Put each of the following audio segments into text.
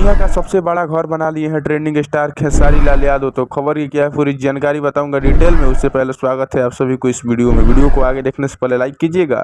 दुनिया का सबसे बड़ा घर बना लिए हैं ट्रेंडिंग स्टार खेसारी लाल यादव। तो खबर की क्या है पूरी जानकारी बताऊंगा डिटेल में। उससे पहले स्वागत है आप सभी को इस वीडियो में। वीडियो को आगे देखने से पहले लाइक कीजिएगा,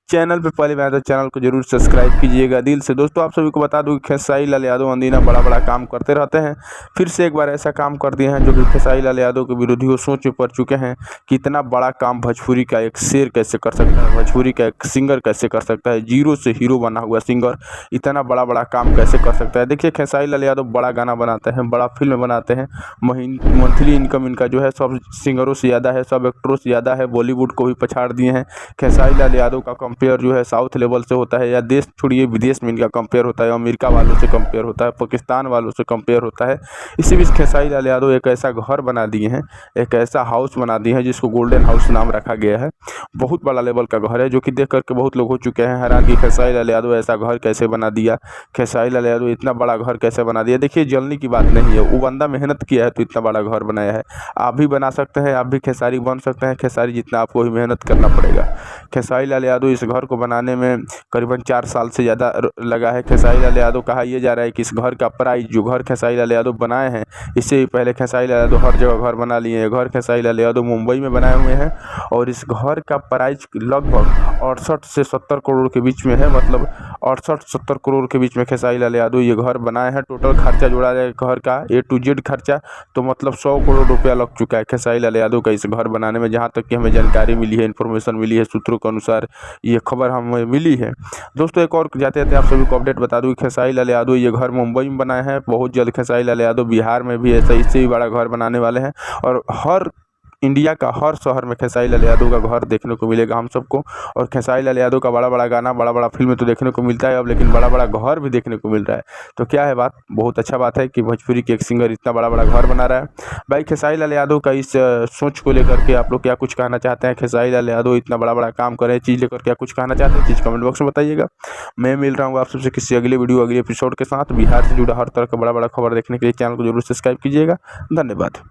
चैनल पे पहले बार तो चैनल को जरूर सब्सक्राइब कीजिएगा दिल से। दोस्तों आप सभी को बता दूं कि खेसारी लाल यादव अंदीना बड़ा काम करते रहते हैं। फिर से एक बार ऐसा काम कर दिए हैं जो कि खेसारी लाल यादव के विरोधियों सोच में पड़ चुके हैं कि इतना बड़ा काम भोजपुरी का एक शेर कैसे कर सकता है, भोजपुरी का एक सिंगर कैसे कर सकता है, जीरो से हीरो बना हुआ सिंगर इतना बड़ा काम कैसे कर सकता है। देखिए खेसारी लाल यादव बड़ा गाना बनाते हैं, बड़ा फिल्म बनाते हैं, मंथली इनकम इनका जो है सब सिंगरों से ज़्यादा है, सब एक्टरों से ज़्यादा है, बॉलीवुड को भी पछाड़ दिए हैं। खेसारी लाल यादव का कंपेयर जो है साउथ लेवल से होता है, या देश छोड़िए विदेश में इनका कंपेयर होता है, अमेरिका वालों से कंपेयर होता है, पाकिस्तान वालों से कंपेयर होता है। इसी बीच खेसारी लाल यादव एक ऐसा घर बना दिए हैं, एक ऐसा हाउस बना दिए हैं जिसको गोल्डन हाउस नाम रखा गया है। बहुत बड़ा लेवल का घर है जो कि देख करके बहुत लोग हो चुके हैं हैरान कि खेसारी लाल यादव ऐसा घर कैसे बना दिया, खेसारी लाल यादव इतना बड़ा घर कैसे बना दिया। देखिए जलने की बात नहीं है, वो बंदा मेहनत किया है तो इतना बड़ा घर बनाया है। आप भी बना सकते हैं, आप भी खेसारी बन सकते हैं, खेसारी जितना आपको ही मेहनत करना पड़ेगा। खेसारी लाल यादव इस घर को बनाने में करीबन 4 साल से ज़्यादा लगा है। खेसारी लाल यादव कहा यह जा रहा है कि इस घर का प्राइस, जो घर खेसारी लाल यादव बनाए हैं, इससे भी पहले खेसारी लाल यादव हर जगह घर बना लिए हैं। घर खेसारी लाल यादव मुंबई में बनाए हुए हैं और इस घर का प्राइस लगभग 68 से 70 करोड़ के बीच में है। मतलब 68-70 करोड़ के बीच में खेसारी लाल यादव ये घर बनाए हैं। टोटल खर्चा जोड़ा जाए घर का A to Z खर्चा तो मतलब 100 करोड़ रुपया लग चुका है खेसारी लाल यादव का इस घर बनाने में, जहाँ तक कि हमें जानकारी मिली है, इन्फॉर्मेशन मिली है, सूत्रों के अनुसार ये खबर हमें मिली है। दोस्तों एक और जाते जाते आप सभी को अपडेट बता दूँ, खेसारी लाल यादव ये घर मुंबई में बनाए हैं। बहुत जल्द खेसारी लाल यादव बिहार में भी ऐसा इससे भी बड़ा घर बनाने वाले हैं और हर इंडिया का हर शहर में खेसारी लाल यादव का घर देखने को मिलेगा हम सबको। और खेसारी लाल यादव का बड़ा गाना, बड़ा फिल्म तो देखने को मिलता है अब, लेकिन बड़ा घर भी देखने को मिल रहा है। तो क्या है बात, बहुत अच्छा बात है कि भोजपुरी के एक सिंगर इतना बड़ा घर बना रहा है। भाई खेसारी लाल यादव का इस सोच को लेकर के आप लोग क्या कुछ कहना चाहते हैं? खेसारी लाल यादव इतना बड़ा काम करे चीज़ लेकर क्या कुछ कहना चाहते हैं? चीज़ कमेंट बॉक्स में बताइएगा। मैं मिल रहा हूँ आप सबसे किसी अगले वीडियो अगले एपिसोड के साथ। बिहार से जुड़ा हर तरह का बड़ा खबर देखने के लिए चैनल को जरूर सब्सक्राइब कीजिएगा। धन्यवाद।